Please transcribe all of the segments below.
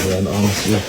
Yeah, no, honestly.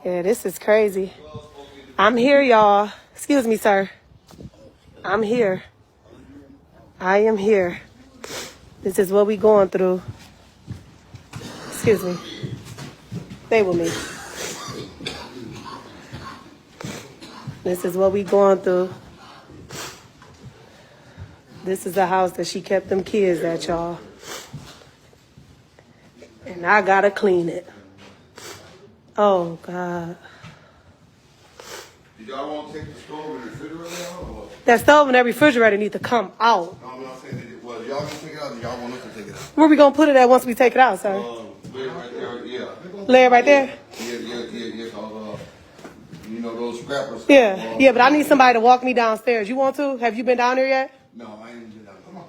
Yeah, this is crazy. I'm here, y'all. Excuse me, sir. I'm here. I am here. This is what we going through. Excuse me. Stay with me. This is what we going through. This is the house that she kept them kids at, y'all. And I gotta clean it. Oh, God. Do y'all want to take the stove and the refrigerator out? Or what? That stove and that refrigerator need to come out. No, I'm not saying that. Well, y'all gonna take it out, or y'all want us to take it out? Where we gonna put it at once we take it out, sir? Lay it right there. Yeah. Lay it right there? Yeah. You know those scrappers. Yeah, but I need somebody to walk me downstairs. You want to? Have you been down there yet? No, I ain't been down. Come on.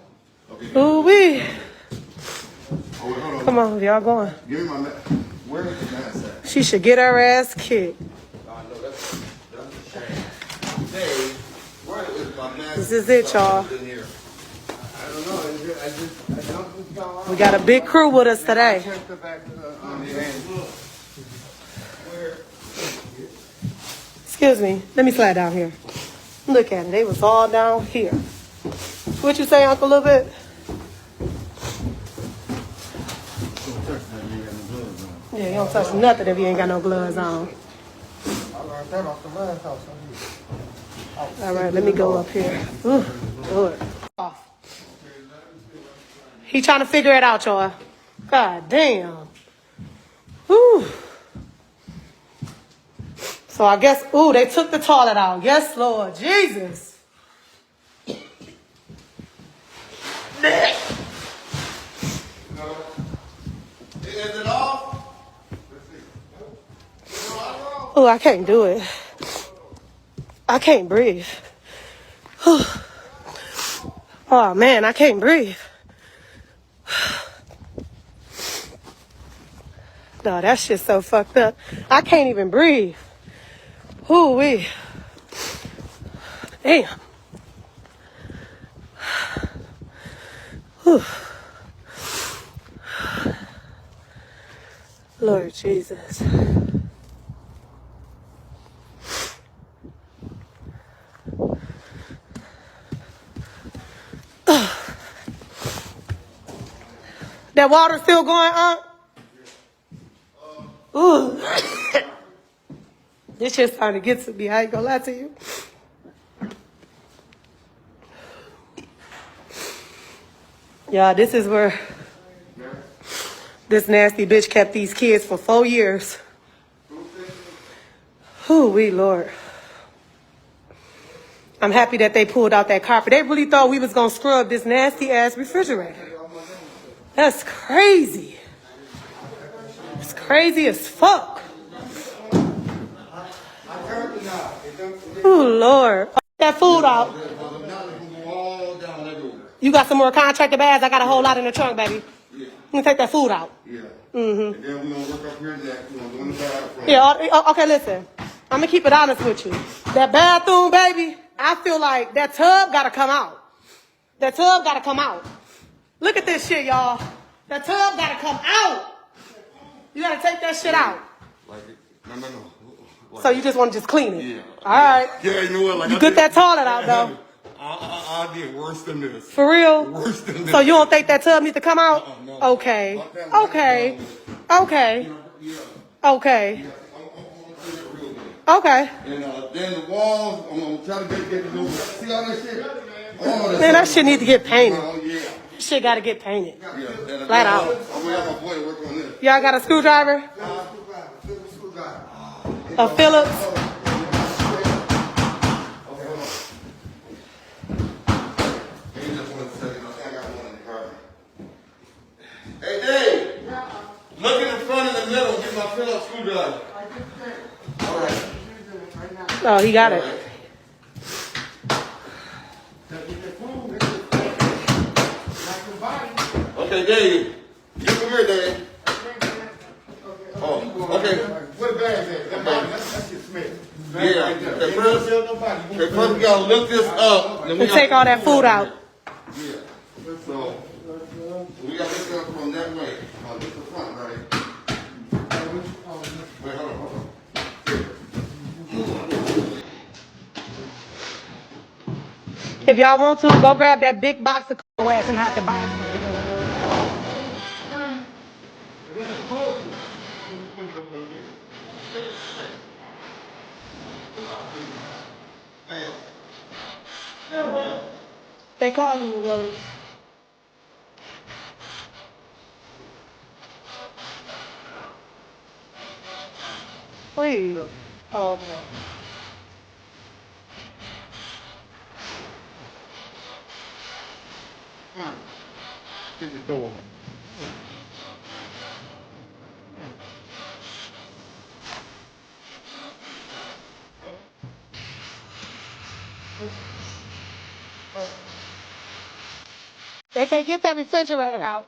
Okay. Ooh-wee. Oh, wait, hold on. Come on, y'all going. Give me my mask. Where is the mask at? She should get her ass kicked. No, that's a shame. Hey, where is my mask? This is it, y'all. In here. I don't know. I don't think y'all are. We got a big crew with us today. Check the back of the Where? Excuse me. Let me slide down here. Look at it. They was all down here. What you say, Uncle, a little bit? Yeah, you don't touch nothing if you ain't got no gloves on. All right, let me go up here. Ooh, Lord. He trying to figure it out, y'all. God damn. Whew. So I guess, ooh, they took the toilet out. Yes, Lord Jesus. Is it off? Oh, I can't do it. I can't breathe. Oh, man, I can't breathe. No, that shit's so fucked up. I can't even breathe. Ooh-wee. Damn. Whew. Lord Jesus. That water still going on? Ooh. This shit's starting to get to me. I ain't gonna lie to you. Yeah, this is where this nasty bitch kept these kids for 4 years. Ooh-wee, Lord. I'm happy that they pulled out that carpet. They really thought we was gonna scrub this nasty ass refrigerator. That's crazy. It's crazy as fuck. Oh, Lord. That food out. You got some more contractor bags? I got a whole lot in the trunk, baby. You can take that food out. Yeah. And then we're going to work up here next. We're going to go in the bathroom. Yeah, okay, listen. I'm going to keep it honest with you. That bathroom, baby, I feel like that tub got to come out. That tub got to come out. Look at this shit, y'all. That tub got to come out. You got to take that shit out. Like, no. Like, so you just want to just clean it? Yeah. All right. Yeah, you know what? Like, you get that toilet out, though. I did worse than this. For real? Worse than this. So you don't think that tub needs to come out? No. Okay. Okay. Okay. Okay. Okay. And then the walls, I'm going to try to get the new. See all that shit? Man, that shit need to get painted. Oh, yeah. Shit got to get painted. Yeah. Flat out. I'm going to have my boy work on this. Y'all got a screwdriver? A Phillips? you done. All right. Oh, he got it. Okay, Dave. You come here, Dave. Oh, okay. Where the bags at? That body, that's your Smith. Yeah. Okay, first we gotta look this up. Then And take all that food out. Yeah. So we gotta look up from that way. This is the front, right? Wait, hold on. If y'all want to, go grab that big box of wax and have to buy it. They call him Rose. Please. Oh, okay. Get the door. They can't get that refrigerator out.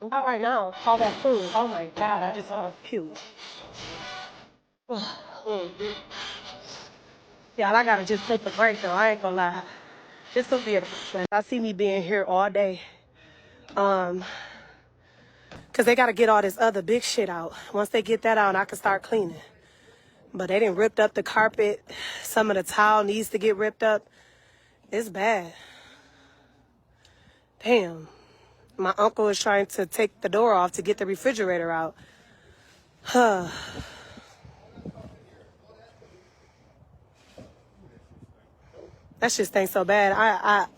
Not right now. All that food. Oh my God, I just saw a puke. Yeah, I gotta just take a break though. I ain't gonna lie. This will be a I see me being here all day. Cause they gotta get all this other big shit out. Once they get that out, I can start cleaning. But they didn't ripped up the carpet. Some of the tile needs to get ripped up. It's bad. Damn. My uncle is trying to take the door off to get the refrigerator out. Huh. That shit stinks so bad.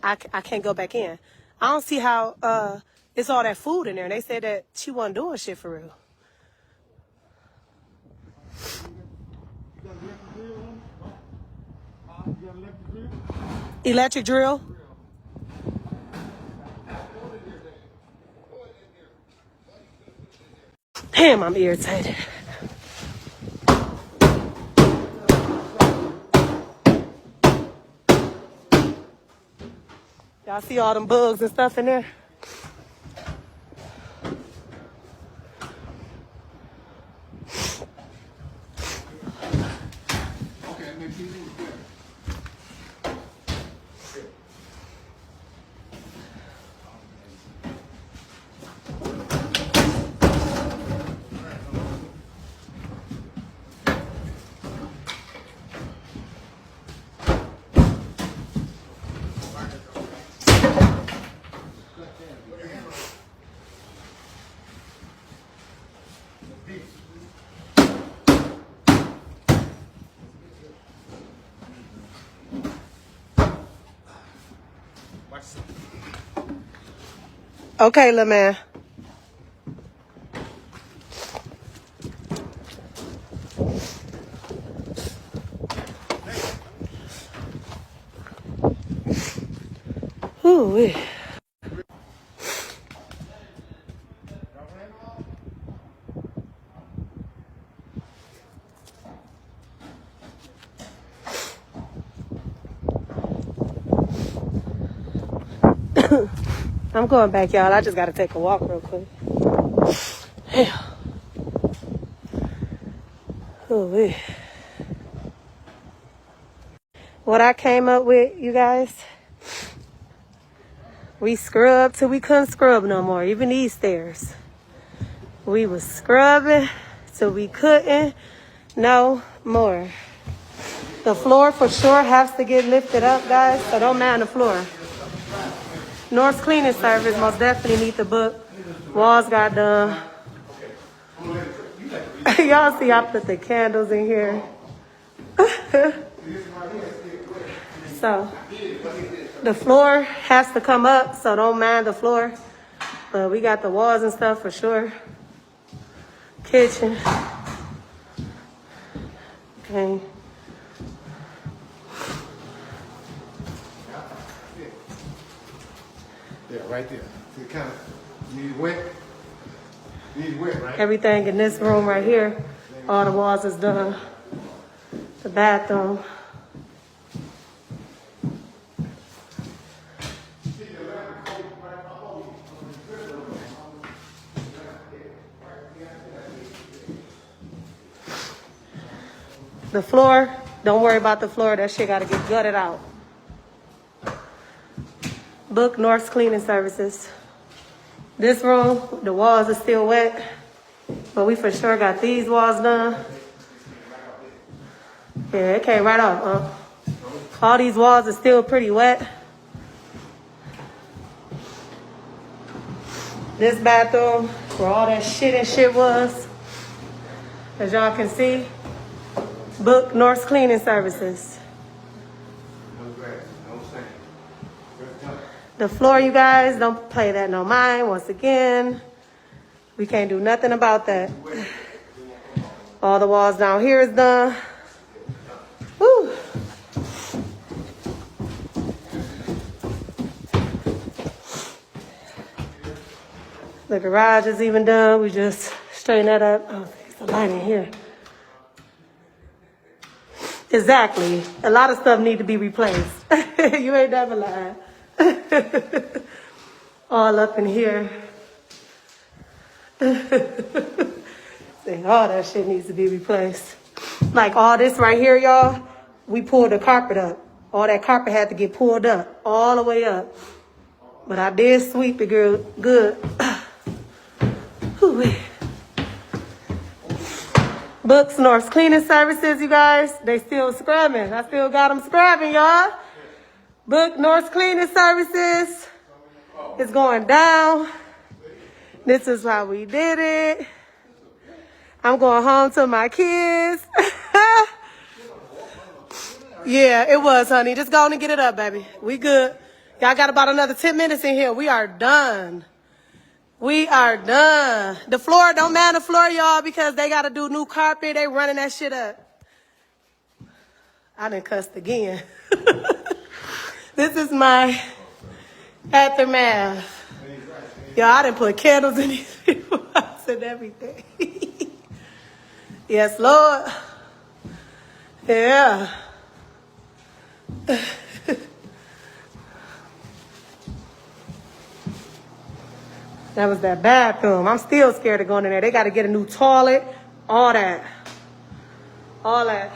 I can't go back in. I don't see how it's all that food in there. And they said that she wasn't doing shit for real. Electric drill? Damn, I'm irritated. Y'all see all them bugs and stuff in there? Okay, make sure you do it. Okay, little man. Ooh. I'm going back, y'all. I just gotta take a walk real quick. Damn. Ooh. What I came up with, you guys, we scrubbed till we couldn't scrub no more, even these stairs. We was scrubbing till we couldn't no more. The floor for sure has to get lifted up, guys, so don't mind the floor. North's cleaning service most definitely need the book. Walls got done. Y'all see I put the candles in here. So the floor has to come up, so don't mind the floor. But we got the walls and stuff for sure. Kitchen. Okay. Yeah, right there. See, kind of need wet. These wet, right? Everything in this room right here, all the walls is done. The bathroom. The floor, don't worry about the floor. That shit gotta get gutted out. Book North's Cleaning Services. This room, the walls are still wet, but we for sure got these walls done. Yeah, it came right off, huh? All these walls are still pretty wet. This bathroom, where all that shit was, as y'all can see, Book North's Cleaning Services. No grass, no sand. Just done. The floor, you guys, don't play that no mind. Once again, we can't do nothing about that. All the walls down here is done. Woo. The garage is even done. We just straighten that up. Oh, there's the light in here. Exactly. A lot of stuff need to be replaced. You ain't never lied. All up in here. All that shit needs to be replaced. Like all this right here, y'all, we pulled the carpet up. All that carpet had to get pulled up, all the way up. But I did sweep it good. Books North's Cleaning Services, you guys, they still scrubbing. I still got them scrubbing, y'all. Book North's Cleaning Services. It's going down. This is how we did it. I'm going home to my kids. Yeah, it was, honey. Just go on and get it up, baby. We good. Y'all got about another 10 minutes in here. We are done. We are done. The floor, don't mind the floor, y'all, because they got to do new carpet. They running that shit up. I done cussed again. This is my aftermath. Y'all, I done put candles in these people's house and everything. Yes, Lord. Yeah. That was that bathroom. I'm still scared of going in there. They got to get a new toilet, all that. All that.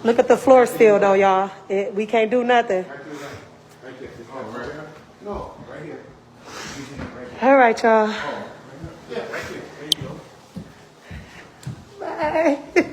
Look at the floor still, though, y'all. We can't do nothing. Right there. Oh, right here? No, right here. All right, y'all. Yeah, right there. There you go. Bye.